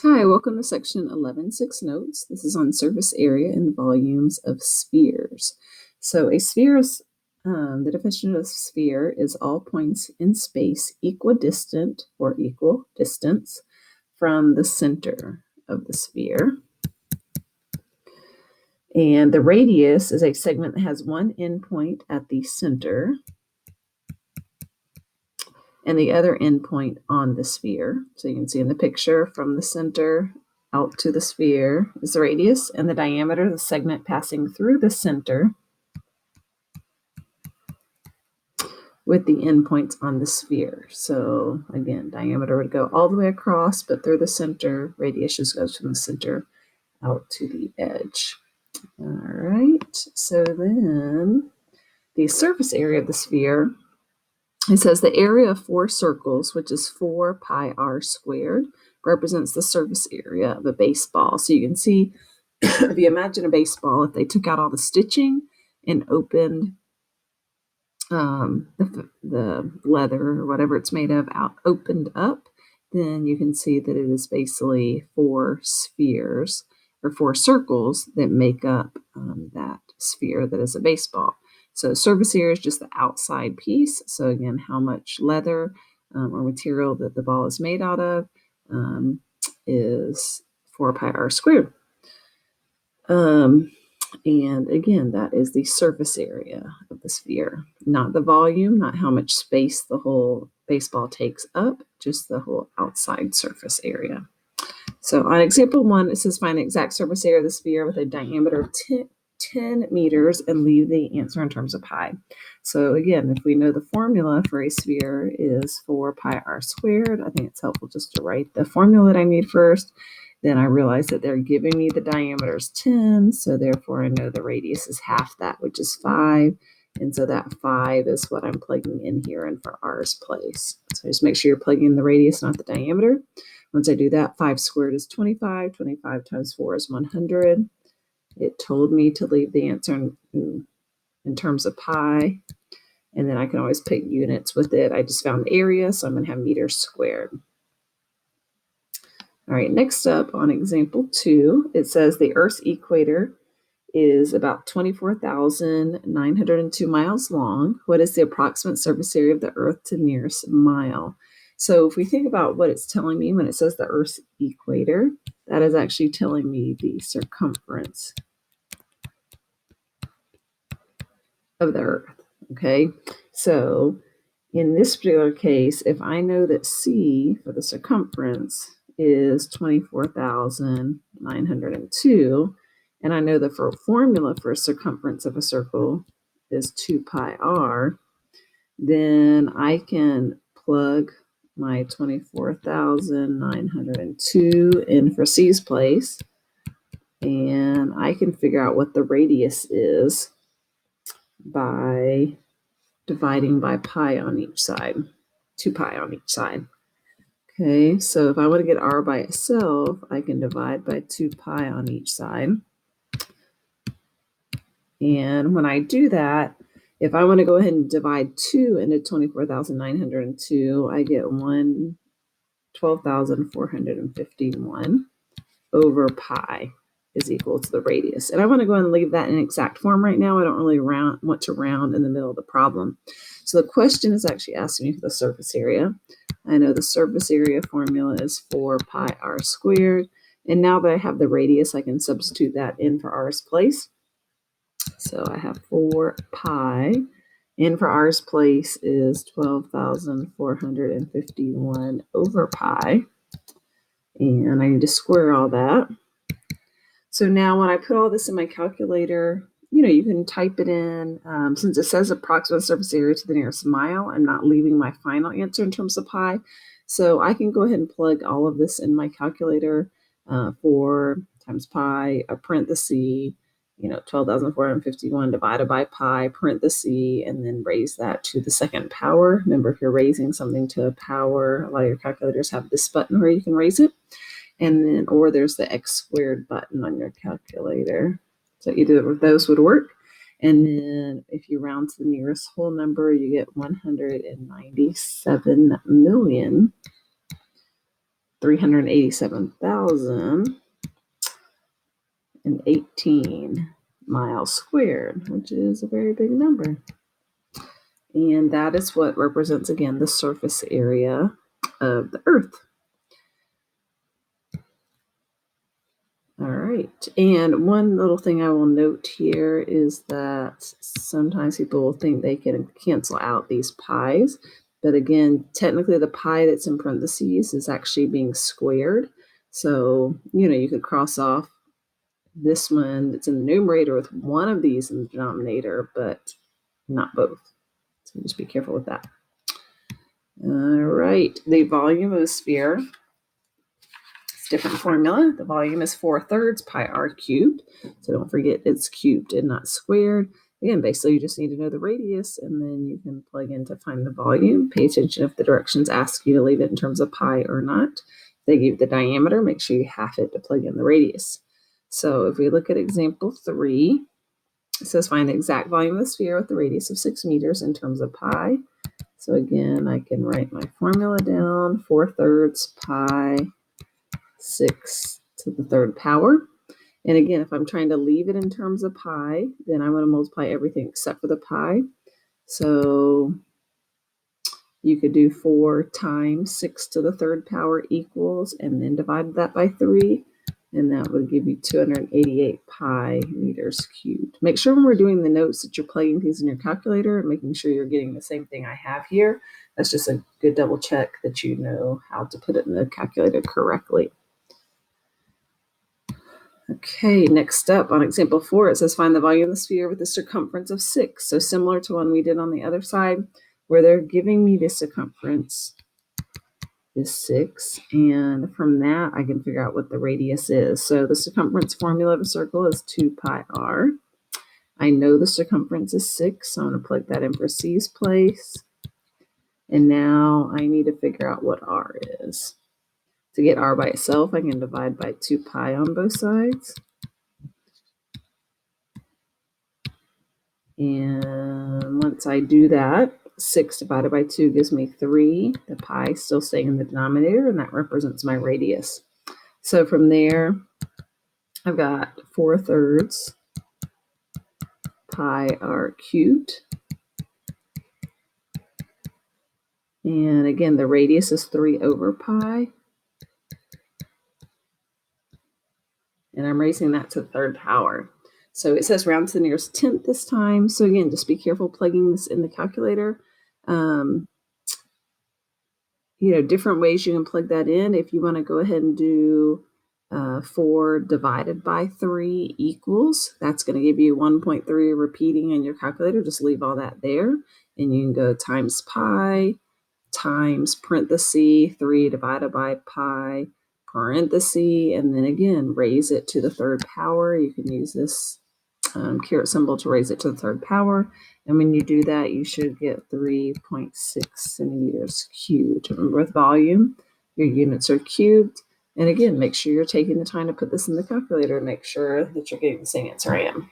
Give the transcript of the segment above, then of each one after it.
Hi, welcome to section 11.6 notes. This is on surface area and volumes of spheres. So a sphere is, the definition of a sphere is all points in space equidistant or equal distance from the center of the sphere. And the radius is a segment that has one endpoint at the center and the other endpoint on the sphere. So you can see in the picture from the center out to the sphere is the radius, and the diameter, the segment passing through the center with the endpoints on the sphere. So again, diameter would go all the way across, but through the center, radius just goes from the center out to the edge. All right, so then the surface area of the sphere, it says the area of four circles, which is 4 pi r squared, represents the surface area of a baseball. So you can see, if you imagine a baseball, if they took out all the stitching and opened the leather or whatever it's made of out, opened up, then you can see that it is basically 4 spheres or 4 circles that make up that sphere that is a baseball. So surface area is just the outside piece. So again, how much leather or material that the ball is made out of is 4 pi r squared. And again, that is the surface area of the sphere, not the volume, not how much space the whole baseball takes up, just the whole outside surface area. So on example 1, it says find the exact surface area of the sphere with a diameter of 10 meters and leave the answer in terms of pi. So again, if we know the formula for a sphere is 4 pi r squared, I think it's helpful just to write the formula that I need first. Then I realize that they're giving me the diameter is 10, so therefore I know the radius is half that, which is 5. And so that 5 is what I'm plugging in here and for r's place. So just make sure you're plugging in the radius, not the diameter. Once I do that, 5 squared is 25. 25 times 4 is 100. It told me to leave the answer in terms of pi. And then I can always put units with it. I just found area, so I'm going to have meters squared. All right, next up on example 2, it says the Earth's equator is about 24,902 miles long. What is the approximate surface area of the Earth to nearest mile? So if we think about what it's telling me when it says the Earth's equator, that is actually telling me the circumference of the Earth, okay? So in this particular case, if I know that C for the circumference is 24,902, and I know the formula for a circumference of a circle is 2 pi r, then I can plug my 24,902 in for C's place, and I can figure out what the radius is by dividing by pi on each side, 2 pi on each side. Okay, so if I want to get r by itself, I can divide by 2 pi on each side. And when I do that, if I want to go ahead and divide 2 into 24,902, I get 12,451 over pi is equal to the radius. And I want to go ahead and leave that in exact form right now. I don't really want to round in the middle of the problem. So the question is actually asking me for the surface area. I know the surface area formula is 4 pi r squared. And now that I have the radius, I can substitute that in for r's place. So I have 4 pi. N for r's place is 12,451 over pi. And I need to square all that. So now when I put all this in my calculator, you can type it in. Since it says approximate surface area to the nearest mile, I'm not leaving my final answer in terms of pi. So I can go ahead and plug all of this in my calculator. 4 times pi, parenthesis, 12,451 divided by pi, parenthesis, and then raise that to the second power. Remember, if you're raising something to a power, a lot of your calculators have this button where you can raise it. And then, or there's the x squared button on your calculator. So either of those would work. And then if you round to the nearest whole number, you get 197 million 387,018 miles squared, which is a very big number. And that is what represents, again, the surface area of the Earth. All right. And one little thing I will note here is that sometimes people will think they can cancel out these pi's. But again, technically the pi that's in parentheses is actually being squared. So, you could cross off this one that's in the numerator with one of these in the denominator, but not both. So just be careful with that. All right. The volume of a sphere. Different formula. The volume is 4/3 pi r cubed. So don't forget it's cubed and not squared. Again, basically you just need to know the radius and then you can plug in to find the volume. Pay attention if the directions ask you to leave it in terms of pi or not. If they give you the diameter, make sure you half it to plug in the radius. So if we look at example 3, it says find the exact volume of the sphere with the radius of 6 meters in terms of pi. So again, I can write my formula down, 4/3 pi 6 to the third power. And again, if I'm trying to leave it in terms of pi, then I'm going to multiply everything except for the pi. So you could do 4 times 6 to the third power equals, and then divide that by 3. And that would give you 288 pi meters cubed. Make sure when we're doing the notes that you're plugging things in your calculator and making sure you're getting the same thing I have here. That's just a good double check that you know how to put it in the calculator correctly. Okay, next up on example 4, it says find the volume of the sphere with a circumference of 6. So similar to one we did on the other side, where they're giving me the circumference is 6. And from that, I can figure out what the radius is. So the circumference formula of a circle is 2 pi r. I know the circumference is 6, so I'm going to plug that in for C's place. And now I need to figure out what r is. To get r by itself, I can divide by 2 pi on both sides. And once I do that, 6 divided by 2 gives me 3. The pi still staying in the denominator, and that represents my radius. So from there, I've got 4/3 pi r cubed. And again, the radius is 3 over pi. And I'm raising that to the third power. So it says round to the nearest tenth this time. So again, just be careful plugging this in the calculator. Different ways you can plug that in. If you want to go ahead and do 4 divided by 3 equals, that's going to give you 1.3 repeating in your calculator. Just leave all that there. And you can go times pi times parenthesis 3 divided by pi parenthesis, and then again, raise it to the third power. You can use this caret symbol to raise it to the third power. And when you do that, you should get 3.6 centimeters cubed. Remember, with volume, your units are cubed. And again, make sure you're taking the time to put this in the calculator and make sure that you're getting the same answer I am.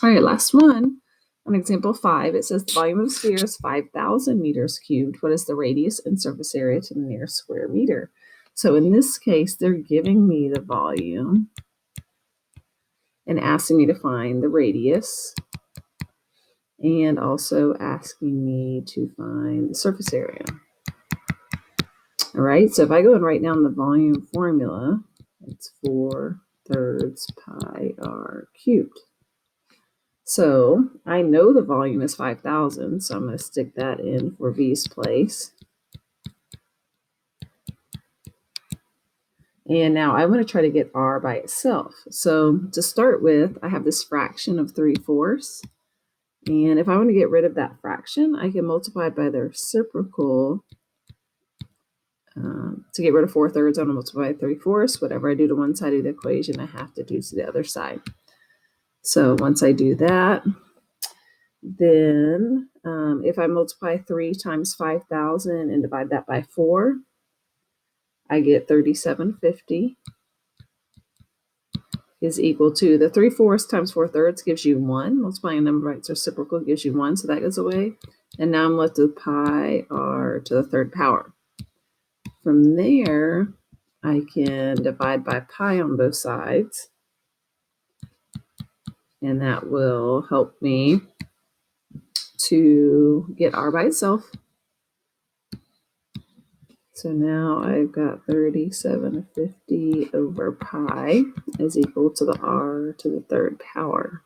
All right, last one. On example 5, it says the volume of a sphere is 5,000 meters cubed. What is the radius and surface area to the nearest square meter? So in this case, they're giving me the volume and asking me to find the radius and also asking me to find the surface area. All right, so if I go and write down the volume formula, it's 4/3 pi r cubed. So I know the volume is 5,000, so I'm going to stick that in for V's place. And now I want to try to get r by itself. So to start with, I have this fraction of 3/4. And if I want to get rid of that fraction, I can multiply by the reciprocal. To get rid of 4/3, I'm going to multiply by 3/4. Whatever I do to one side of the equation, I have to do to the other side. So once I do that, then if I multiply 3 times 5,000 and divide that by 4, I get 3750 is equal to the 3/4 times 4/3 gives you 1. Multiplying a number by its reciprocal gives you 1, so that goes away. And now I'm left with pi r to the third power. From there, I can divide by pi on both sides, and that will help me to get r by itself. So now I've got 3750 over pi is equal to the r to the third power.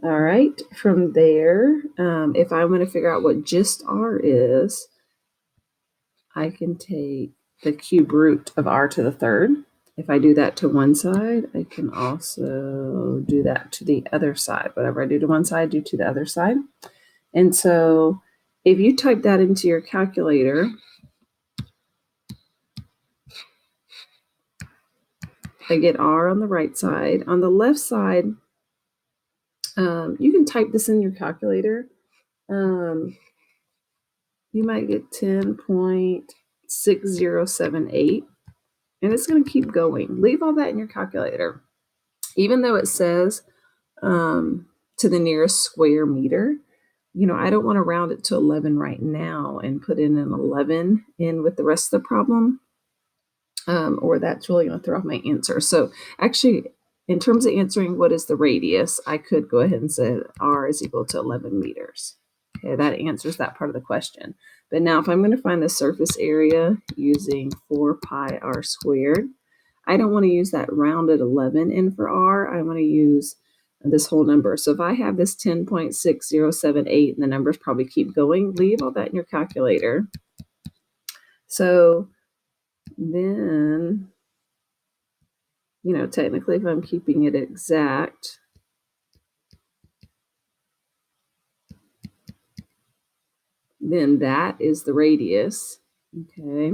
All right, from there, if I'm going to figure out what just r is, I can take the cube root of r to the third. If I do that to one side, I can also do that to the other side. Whatever I do to one side, do to the other side. And so if you type that into your calculator, I get r on the right side. On the left side, you can type this in your calculator. You might get 10.6078, and it's going to keep going. Leave all that in your calculator. Even though it says to the nearest square meter, I don't want to round it to 11 right now and put in an 11 in with the rest of the problem, or that's really going to throw off my answer. So actually, in terms of answering what is the radius, I could go ahead and say r is equal to 11 meters. Okay, that answers that part of the question. But now if I'm going to find the surface area using 4 pi r squared, I don't want to use that rounded 11 in for r. I want to use this whole number. So if I have this 10.6078 and the numbers probably keep going, leave all that in your calculator. So then, technically if I'm keeping it exact, then that is the radius, okay?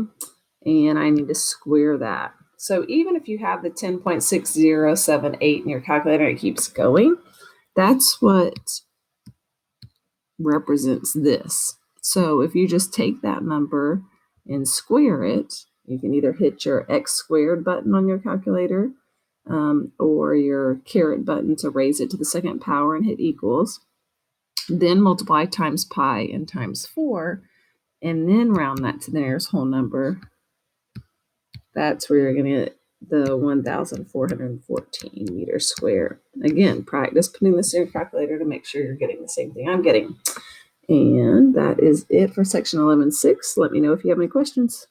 And I need to square that. So even if you have the 10.6078 in your calculator and it keeps going, that's what represents this. So if you just take that number and square it, you can either hit your x squared button on your calculator or your caret button to raise it to the second power and hit equals. Then multiply times pi and times 4, and then round that to the nearest whole number. That's where you're going to get the 1,414 meters squared. Again, practice putting this in your calculator to make sure you're getting the same thing I'm getting. And that is it for section 11.6. Let me know if you have any questions.